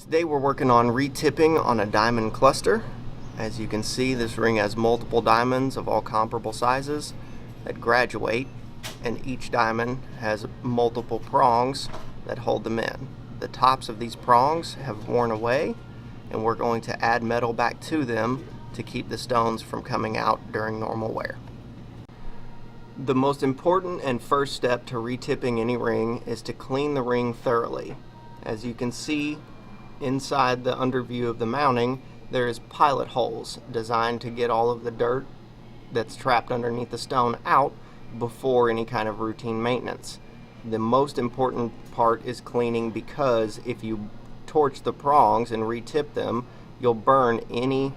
Today we're working on retipping on a diamond cluster. As you can see, this ring has multiple diamonds of all comparable sizes that graduate, and each diamond has multiple prongs that hold them in. The tops of these prongs have worn away, and we're going to add metal back to them to keep the stones from coming out during normal wear. The most important and first step to retipping any ring is to clean the ring thoroughly. As you can see, inside the underview of the mounting, there is pilot holes designed to get all of the dirt that's trapped underneath the stone out before any kind of routine maintenance. The most important part is cleaning, because if you torch the prongs and retip them, you'll burn any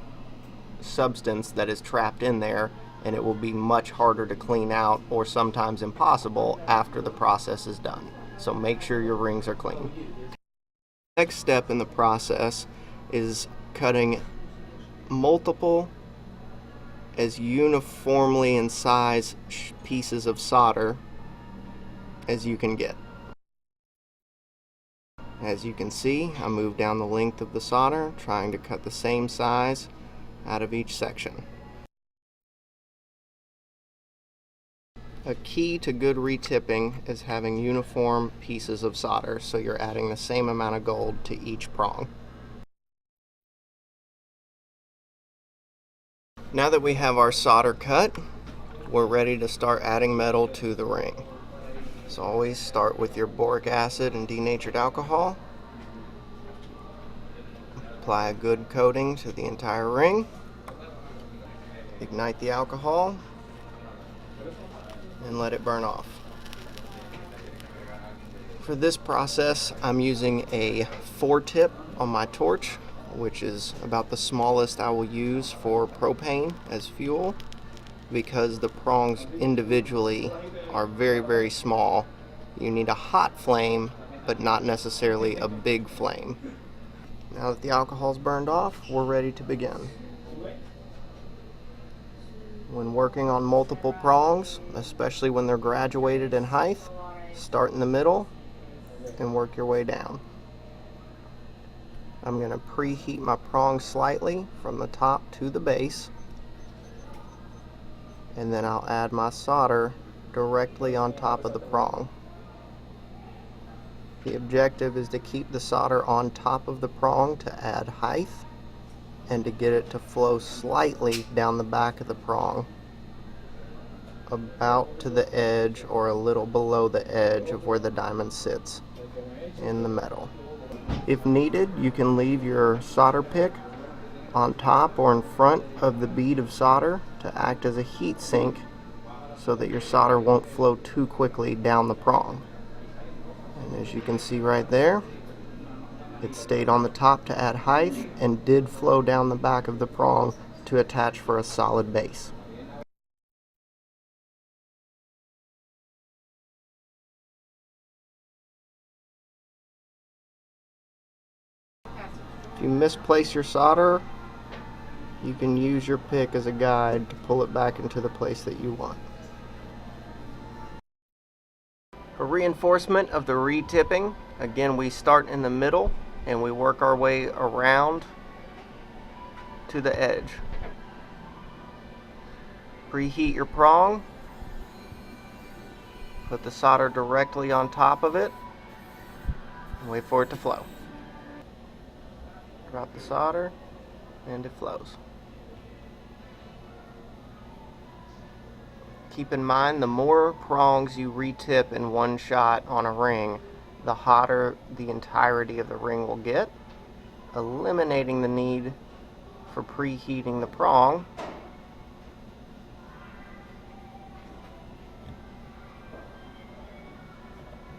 substance that is trapped in there, and it will be much harder to clean out, or sometimes impossible, after the process is done. So make sure your rings are clean. Next step in the process is cutting multiple as uniformly in size pieces of solder as you can get. As you can see, I moved down the length of the solder, trying to cut the same size out of each section. A key to good retipping is having uniform pieces of solder, so you're adding the same amount of gold to each prong. Now that we have our solder cut, we're ready to start adding metal to the ring. So always start with your boric acid and denatured alcohol. Apply a good coating to the entire ring. Ignite the alcohol and let it burn off. For this process, I'm using a 4-tip on my torch, which is about the smallest I will use for propane as fuel, because the prongs individually are very, very small. You need a hot flame, but not necessarily a big flame. Now that the alcohol's burned off, we're ready to begin. When working on multiple prongs, especially when they're graduated in height, start in the middle and work your way down. I'm going to preheat my prong slightly from the top to the base, and then I'll add my solder directly on top of the prong. The objective is to keep the solder on top of the prong to add height, and to get it to flow slightly down the back of the prong, about to the edge or a little below the edge of where the diamond sits in the metal. If needed, you can leave your solder pick on top or in front of the bead of solder to act as a heat sink, so that your solder won't flow too quickly down the prong. And as you can see right there, it stayed on the top to add height and did flow down the back of the prong to attach for a solid base. If you misplace your solder, you can use your pick as a guide to pull it back into the place that you want. For reinforcement of the retipping, again, we start in the middle and we work our way around to the edge. Preheat your prong, put the solder directly on top of it, and wait for it to flow. Drop the solder and it flows. Keep in mind, the more prongs you retip in one shot on a ring, the hotter the entirety of the ring will get, eliminating the need for preheating the prong.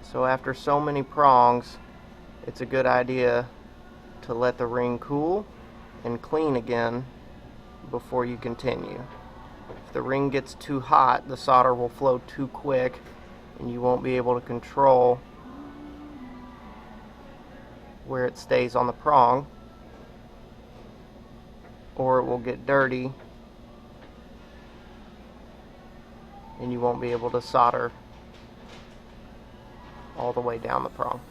So after so many prongs, it's a good idea to let the ring cool and clean again before you continue. If the ring gets too hot, the solder will flow too quick and you won't be able to control where it stays on the prong, or it will get dirty and you won't be able to solder all the way down the prong.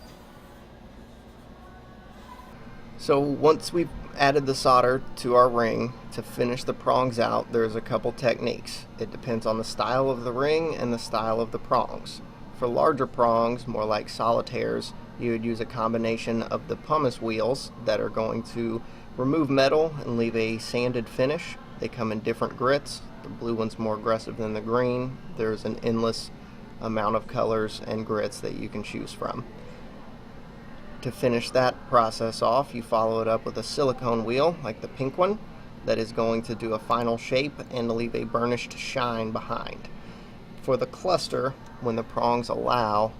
So once we've added the solder to our ring, to finish the prongs out, there's a couple techniques. It depends on the style of the ring and the style of the prongs. For larger prongs, more like solitaires, you would use a combination of the pumice wheels that are going to remove metal and leave a sanded finish. They come in different grits. The blue one's more aggressive than the green. There's an endless amount of colors and grits that you can choose from. To finish that process off, you follow it up with a silicone wheel like the pink one that is going to do a final shape and leave a burnished shine behind. For the cluster, when the prongs allow,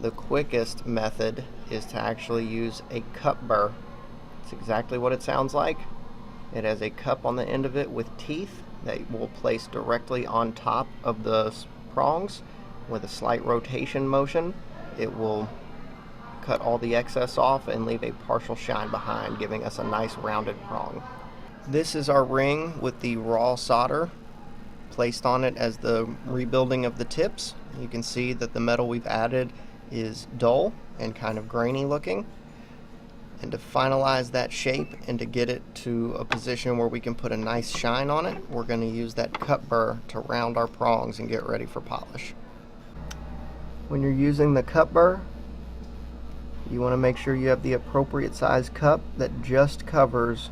the quickest method is to actually use a cup burr. It's exactly what it sounds like. It has a cup on the end of it with teeth that will place directly on top of the prongs. With a slight rotation motion, it will cut all the excess off and leave a partial shine behind, giving us a nice rounded prong. This is our ring with the raw solder placed on it as the rebuilding of the tips. You can see that the metal we've added is dull and kind of grainy looking. And to finalize that shape and to get it to a position where we can put a nice shine on it, we're going to use that cup burr to round our prongs and get ready for polish. When you're using the cup burr, you want to make sure you have the appropriate size cup that just covers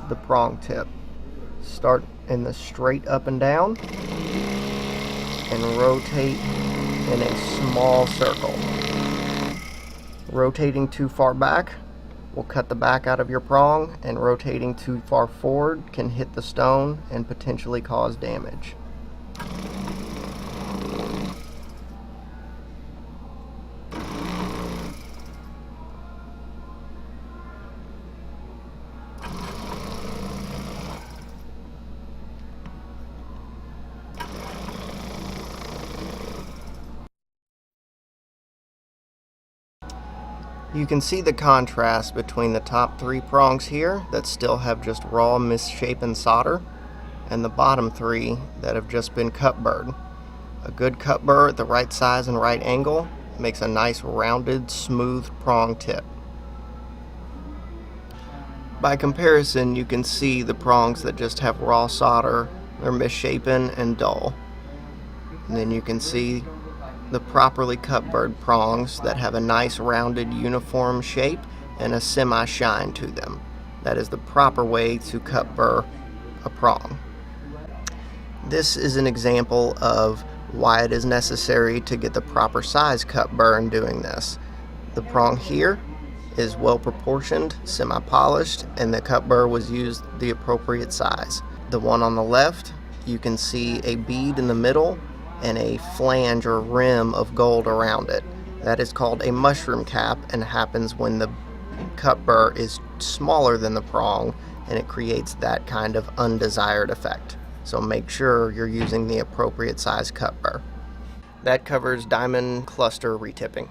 the prong tip. Start in the straight up and down and rotate in a small circle. Rotating too far back will cut the back out of your prong, and rotating too far forward can hit the stone and potentially cause damage. You can see the contrast between the top three prongs here that still have just raw misshapen solder and the bottom three that have just been cup burred. A good cup burr at the right size and right angle makes a nice rounded, smooth prong tip. By comparison, you can see the prongs that just have raw solder, they're misshapen and dull. And then you can see the properly cup burred prongs that have a nice rounded uniform shape and a semi-shine to them. That is the proper way to cup burr a prong. This is an example of why it is necessary to get the proper size cup burr in doing this. The prong here is well proportioned, semi-polished, and the cup burr was used the appropriate size. The one on the left, you can see a bead in the middle and a flange or rim of gold around it. That is called a mushroom cap and happens when the cup burr is smaller than the prong, and it creates that kind of undesired effect. So make sure you're using the appropriate size cup burr. That covers diamond cluster retipping.